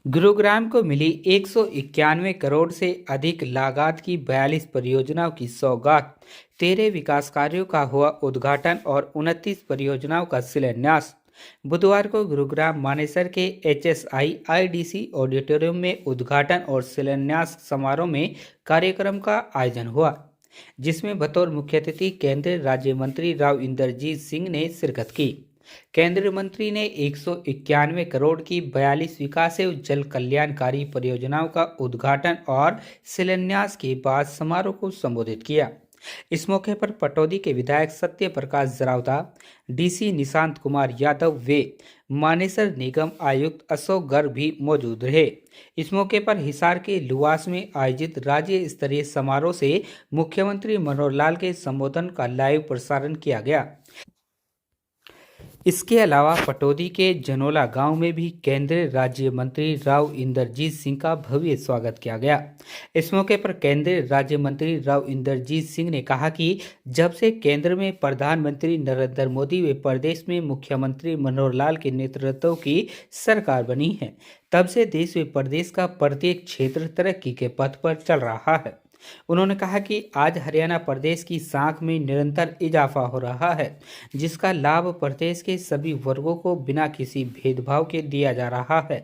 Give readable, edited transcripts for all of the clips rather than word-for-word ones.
गुरुग्राम को मिली 191 करोड़ से अधिक लागत की 42 परियोजनाओं की सौगात। 13 विकास कार्यों का हुआ उद्घाटन और 29 परियोजनाओं का शिलान्यास। बुधवार को गुरुग्राम मानेसर के HSI-IDC ऑडिटोरियम में उद्घाटन और शिलान्यास समारोह में कार्यक्रम का आयोजन हुआ, जिसमें बतौर मुख्य अतिथि केंद्रीय राज्य मंत्री राव इंद्रजीत सिंह ने शिरकत की। केंद्रीय मंत्री ने 191 करोड़ की 42 विकास एवं जल कल्याणकारी परियोजनाओं का उद्घाटन और शिलान्यास के बाद समारोह को संबोधित किया। इस मौके पर पटौदी के विधायक सत्य प्रकाश जरावता, DC निशांत कुमार यादव व मानेसर निगम आयुक्त अशोक गर्ग भी मौजूद रहे। इस मौके पर हिसार के लुवास में आयोजित राज्य स्तरीय समारोह से मुख्यमंत्री मनोहर लाल के संबोधन का लाइव प्रसारण किया गया। इसके अलावा पटौदी के जनोला गांव में भी केंद्रीय राज्य मंत्री राव इंद्रजीत सिंह का भव्य स्वागत किया गया। इस मौके पर केंद्रीय राज्य मंत्री राव इंद्रजीत सिंह ने कहा कि जब से केंद्र में प्रधानमंत्री नरेंद्र मोदी व प्रदेश में मुख्यमंत्री मनोहर लाल के नेतृत्व की सरकार बनी है, तब से देश व प्रदेश का प्रत्येक क्षेत्र तरक्की के पथ पर चल रहा है। उन्होंने कहा कि आज हरियाणा प्रदेश की साख में निरंतर इजाफा हो रहा है, जिसका लाभ प्रदेश के सभी वर्गों को बिना किसी भेदभाव के दिया जा रहा है।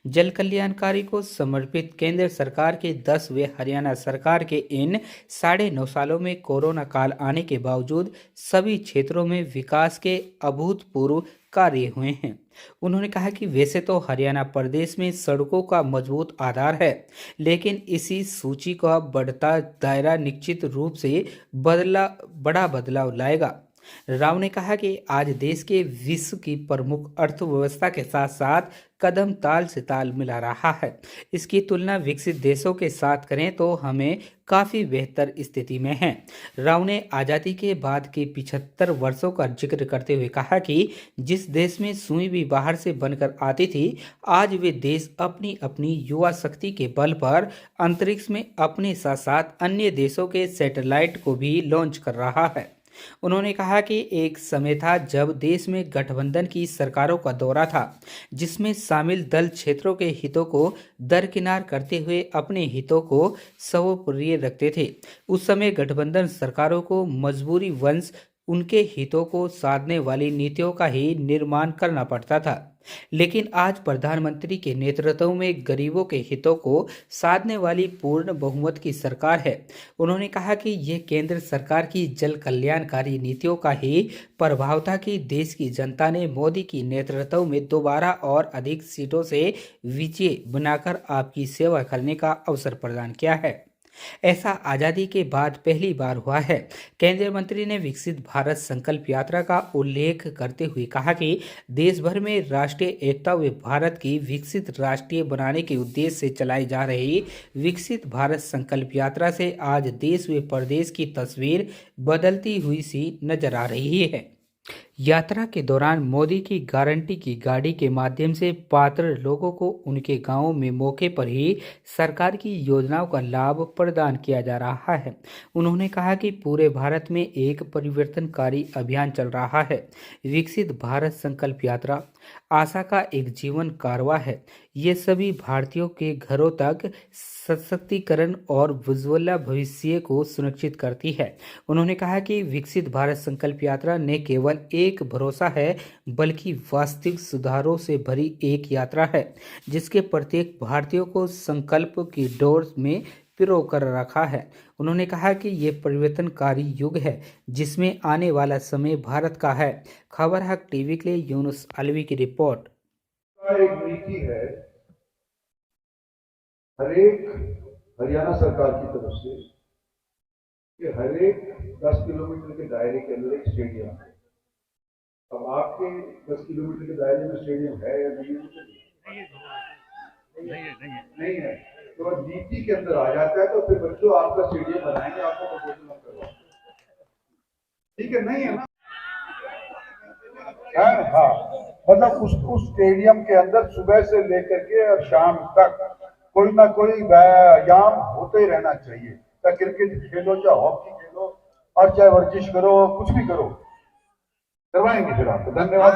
जल कल्याणकारी को समर्पित केंद्र सरकार के 10 व हरियाणा सरकार के इन 9.5 सालों में कोरोना काल आने के बावजूद सभी क्षेत्रों में विकास के अभूतपूर्व कार्य हुए हैं। उन्होंने कहा कि वैसे तो हरियाणा प्रदेश में सड़कों का मजबूत आधार है, लेकिन इसी सूची का बढ़ता दायरा निश्चित रूप से बड़ा बदलाव लाएगा। राव ने कहा कि आज देश के विश्व की प्रमुख अर्थव्यवस्था के साथ साथ कदम ताल से ताल मिला रहा है। इसकी तुलना विकसित देशों के साथ करें तो हमें काफ़ी बेहतर स्थिति में है। राव ने आज़ादी के बाद के 75 वर्षों का जिक्र करते हुए कहा कि जिस देश में सुई भी बाहर से बनकर आती थी, आज वे देश अपनी अपनी युवा शक्ति के बल पर अंतरिक्ष में अपने साथ साथ अन्य देशों के सैटेलाइट को भी लॉन्च कर रहा है। उन्होंने कहा कि एक समय था जब देश में गठबंधन की सरकारों का दौरा था, जिसमें शामिल दल क्षेत्रों के हितों को दरकिनार करते हुए अपने हितों को सर्वोपरि रखते थे। उस समय गठबंधन सरकारों को मजबूरी वंश उनके हितों को साधने वाली नीतियों का ही निर्माण करना पड़ता था, लेकिन आज प्रधानमंत्री के नेतृत्व में गरीबों के हितों को साधने वाली पूर्ण बहुमत की सरकार है। उन्होंने कहा कि ये केंद्र सरकार की जल कल्याणकारी नीतियों का ही प्रभाव था कि देश की जनता ने मोदी की नेतृत्व में दोबारा और अधिक सीटों से विजय बनाकर आपकी सेवा करने का अवसर प्रदान किया है। ऐसा आज़ादी के बाद पहली बार हुआ है। केंद्रीय मंत्री ने विकसित भारत संकल्प यात्रा का उल्लेख करते हुए कहा कि देश भर में राष्ट्रीय एकता व भारत की विकसित राष्ट्रीय बनाने के उद्देश्य से चलाई जा रही विकसित भारत संकल्प यात्रा से आज देश व प्रदेश की तस्वीर बदलती हुई सी नजर आ रही है। यात्रा के दौरान मोदी की गारंटी की गाड़ी के माध्यम से पात्र लोगों को उनके गांवों में मौके पर ही सरकार की योजनाओं का लाभ प्रदान किया जा रहा है। उन्होंने कहा कि पूरे भारत में एक परिवर्तनकारी अभियान चल रहा है। विकसित भारत संकल्प यात्रा आशा का एक जीवन कारवा है। ये सभी भारतीयों के घरों तक सशक्तिकरण और उज्ज्वल भविष्य को सुनिश्चित करती है। उन्होंने कहा कि विकसित भारत संकल्प यात्रा न केवल एक भरोसा है, बल्कि वास्तविक सुधारों से भरी एक यात्रा है, जिसके प्रत्येक भारतीयों को संकल्प की डोर में पिरो कर रखा है। उन्होंने कहा कि ये परिवर्तनकारी युग है, जिसमें आने वाला समय भारत का है। खबर हक टीवी के लिए यूनुस अलवी की रिपोर्ट। एक नीति है हर एक हरियाणा सरकार की तरफ से कि हर एक 10 किलोमीटर के दायरे के अंदर एक स्टेडियम है। अब आपके 10 किलोमीटर के दायरे में स्टेडियम है या नहीं नहीं है, तो नीति के अंदर आ जाता है, तो फिर बच्चों आपका स्टेडियम बनाएंगे, आपको प्रपोजल मत करवाओ, ठीक है? नहीं है ना? हाँ, मतलब उस स्टेडियम के अंदर सुबह से लेकर के और शाम तक कोई ना कोई व्यायाम होते ही रहना चाहिए। चाहे क्रिकेट खेलो, चाहे हॉकी खेलो, और चाहे वर्जिश करो, कुछ भी करो, करवाएंगे फिर आपको। धन्यवाद।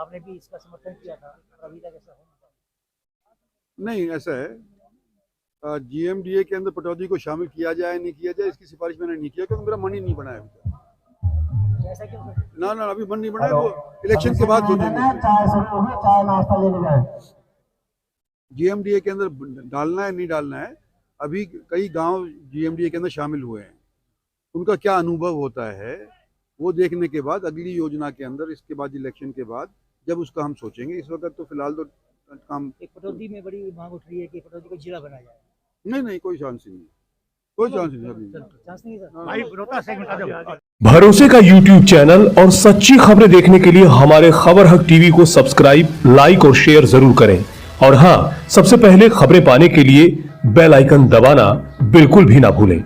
आपने भी इसका समर्थन किया था और अभी तक ऐसा हो नहीं, ऐसा है जीएमडीए के अंदर पटौदी को शामिल किया जाए नहीं किया जाए इसकी सिफारिश मैंने नहीं किया क्योंकि मेरा मन ही नहीं बना है अभी तक। ऐसा क्यों सर? ना अभी मन नहीं बना है, वो इलेक्शन के बाद सोचेंगे। जीएमडीए के अंदर डालना है नहीं डालना है, अभी कई गांव जीएमडीए के अंदर शामिल हुए हैं, उनका क्या अनुभव होता है वो देखने के बाद अगली योजना के अंदर इसके बाद इलेक्शन के बाद जब उसका हम सोचेंगे। इस वक्त तो फिलहाल तो काम एक पटौदी में बड़ी मांग उठ रही है कि पटौदी को जिला बनाया जाए। नहीं कोई चांस नहीं, कोई चांस नहीं अभी। चांस नहीं सर? भरोसे का YouTube चैनल और सच्ची खबरें देखने के लिए हमारे खबर हक टीवी को सब्सक्राइब, लाइक और शेयर जरूर करें। और हाँ, सबसे पहले खबरें पाने के लिए बेल आइकन दबाना बिल्कुल भी ना भूलें।